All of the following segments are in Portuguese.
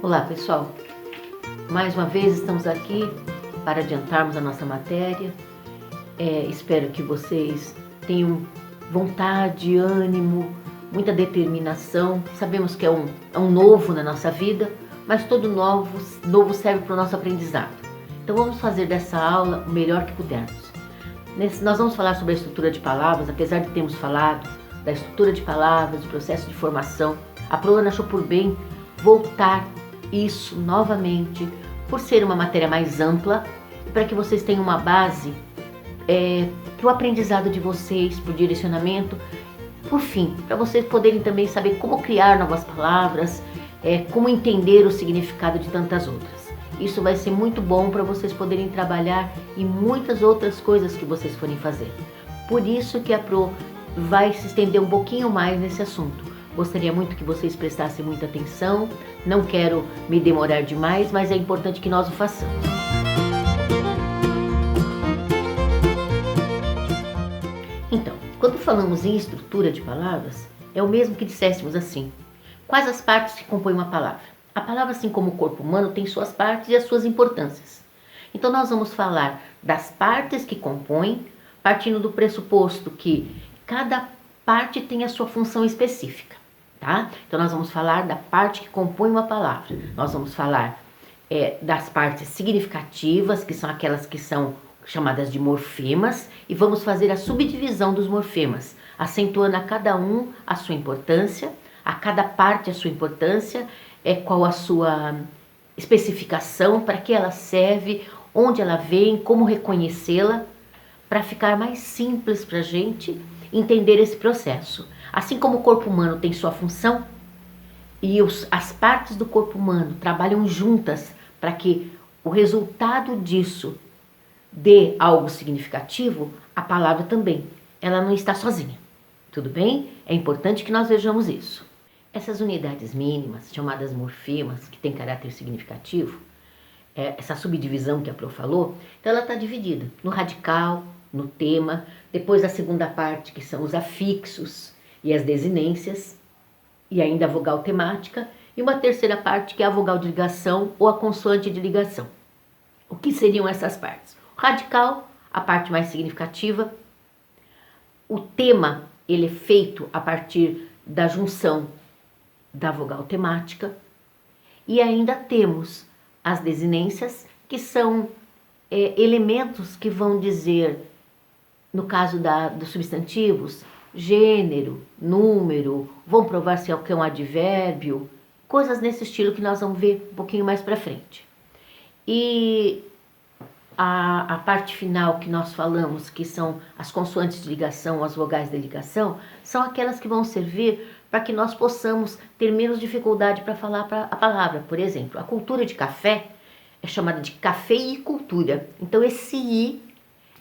Olá pessoal, mais uma vez estamos aqui para adiantarmos a nossa matéria. Espero que vocês tenham vontade, ânimo, muita determinação. Sabemos que é um novo na nossa vida, mas todo novo serve para o nosso aprendizado. Então vamos fazer dessa aula o melhor que pudermos. Nós vamos falar sobre a estrutura de palavras, apesar de termos falado da estrutura de palavras, do processo de formação. A Proana achou por bem voltar isso novamente, por ser uma matéria mais ampla, e para que vocês tenham uma base para o aprendizado de vocês, para o direcionamento, por fim, para vocês poderem também saber como criar novas palavras, como entender o significado de tantas outras. Isso vai ser muito bom para vocês poderem trabalhar em muitas outras coisas que vocês forem fazer. Por isso que a Pro vai se estender um pouquinho mais nesse assunto. Gostaria muito que vocês prestassem muita atenção, não quero me demorar demais, mas é importante que nós o façamos. Então, quando falamos em estrutura de palavras, é o mesmo que disséssemos assim: quais as partes que compõem uma palavra? A palavra, assim como o corpo humano, tem suas partes e as suas importâncias. Então nós vamos falar das partes que compõem, partindo do pressuposto que cada parte tem a sua função específica, tá? Então nós vamos falar da parte que compõe uma palavra. Nós vamos falar das partes significativas, que são aquelas que são chamadas de morfemas, e vamos fazer a subdivisão dos morfemas, acentuando a cada um a sua importância, a cada parte a sua importância, qual a sua especificação, para que ela serve, onde ela vem, como reconhecê-la, para ficar mais simples para a gente entender esse processo. Assim como o corpo humano tem sua função e as partes do corpo humano trabalham juntas para que o resultado disso dê algo significativo, a palavra também, ela não está sozinha, tudo bem? É importante que nós vejamos isso. Essas unidades mínimas, chamadas morfemas, que têm caráter significativo, essa subdivisão que a Pro falou, então ela está dividida no radical, no tema, depois a segunda parte, que são os afixos e as desinências, e ainda a vogal temática, e uma terceira parte, que é a vogal de ligação ou a consoante de ligação. O que seriam essas partes? O radical, a parte mais significativa. O tema, ele é feito a partir da junção da vogal temática. E ainda temos as desinências, que são elementos que vão dizer, no caso dos substantivos, gênero, número, vão provar se é o que é um advérbio, coisas nesse estilo que nós vamos ver um pouquinho mais para frente. E a parte final que nós falamos, que são as consoantes de ligação, as vogais de ligação, são aquelas que vão servir para que nós possamos ter menos dificuldade para falar a palavra. Por exemplo, a cultura de café é chamada de cafeicultura. Então esse I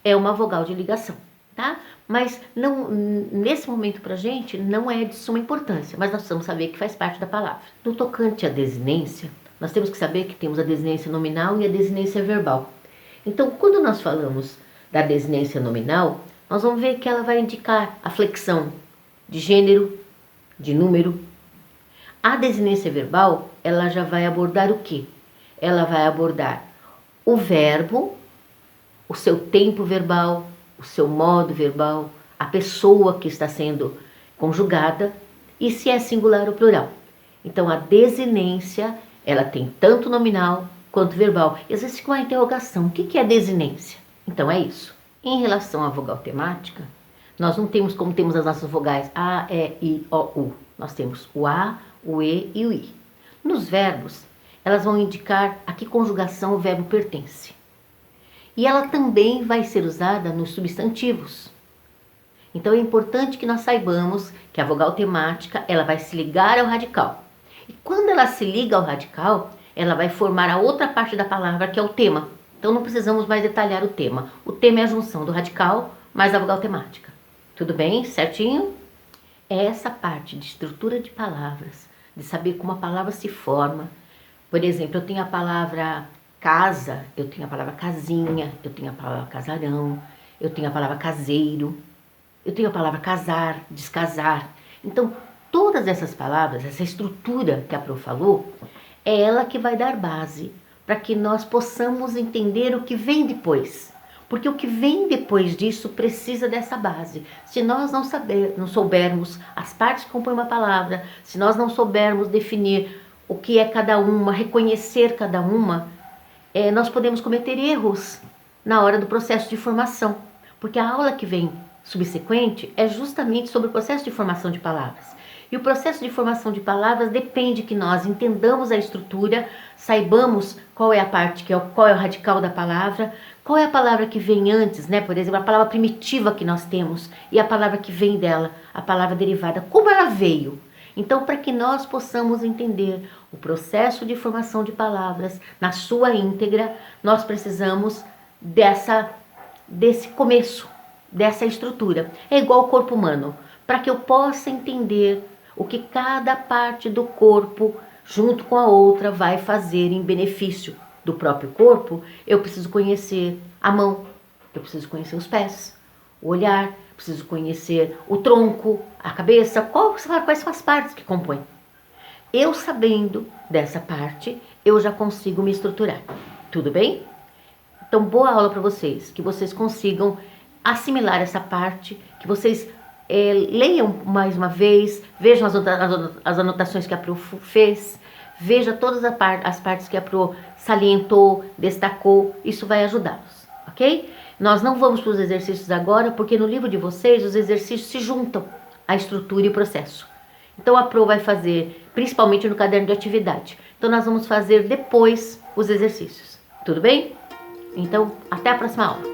é uma vogal de ligação, tá? Mas não, nesse momento para a gente não é de suma importância, mas nós precisamos saber que faz parte da palavra. No tocante à desinência, nós temos que saber que temos a desinência nominal e a desinência verbal. Então, quando nós falamos da desinência nominal, nós vamos ver que ela vai indicar a flexão de gênero, de número. A desinência verbal, ela já vai abordar o quê? Ela vai abordar o verbo, o seu tempo verbal, o seu modo verbal, a pessoa que está sendo conjugada e se é singular ou plural. Então, a desinência, ela tem tanto nominal quanto verbal. E às vezes fica uma interrogação, o que é desinência? Então é isso. Em relação à vogal temática, nós não temos como temos as nossas vogais A, E, I, O, U. Nós temos o A, o E e o I. Nos verbos, elas vão indicar a que conjugação o verbo pertence. E ela também vai ser usada nos substantivos. Então é importante que nós saibamos que a vogal temática, ela vai se ligar ao radical. E quando ela se liga ao radical, ela vai formar a outra parte da palavra, que é o tema. Então não precisamos mais detalhar o tema. O tema é a junção do radical mais a vogal temática. Tudo bem? Certinho? É essa parte de estrutura de palavras, de saber como a palavra se forma. Por exemplo, eu tenho a palavra casa, eu tenho a palavra casinha, eu tenho a palavra casarão, eu tenho a palavra caseiro, eu tenho a palavra casar, descasar. Então, todas essas palavras, essa estrutura que a Pro falou, É ela que vai dar base para que nós possamos entender o que vem depois. Porque o que vem depois disso precisa dessa base. Se nós não soubermos as partes que compõem uma palavra, se nós não soubermos definir o que é cada uma, reconhecer cada uma, nós podemos cometer erros na hora do processo de formação. Porque a aula que vem subsequente é justamente sobre o processo de formação de palavras. E o processo de formação de palavras depende que nós entendamos a estrutura, saibamos qual é a parte, qual é o radical da palavra, qual é a palavra que vem antes, né? Por exemplo, a palavra primitiva que nós temos e a palavra que vem dela, a palavra derivada, como ela veio. Então, para que nós possamos entender o processo de formação de palavras na sua íntegra, nós precisamos desse começo, dessa estrutura. É igual ao corpo humano. Para que eu possa entender o que cada parte do corpo, junto com a outra, vai fazer em benefício do próprio corpo, eu preciso conhecer a mão, eu preciso conhecer os pés, o olhar, preciso conhecer o tronco, a cabeça, quais são as partes que compõem. Eu sabendo dessa parte, eu já consigo me estruturar. Tudo bem? Então, boa aula para vocês, que vocês consigam assimilar essa parte, que vocês leiam mais uma vez, vejam as anotações que a Pro fez, veja todas as partes que a Pro salientou, destacou, isso vai ajudá-los, ok? Nós não vamos para os exercícios agora, porque no livro de vocês os exercícios se juntam à estrutura e o processo. Então a Pro vai fazer, principalmente no caderno de atividade. Então nós vamos fazer depois os exercícios, tudo bem? Então, até a próxima aula.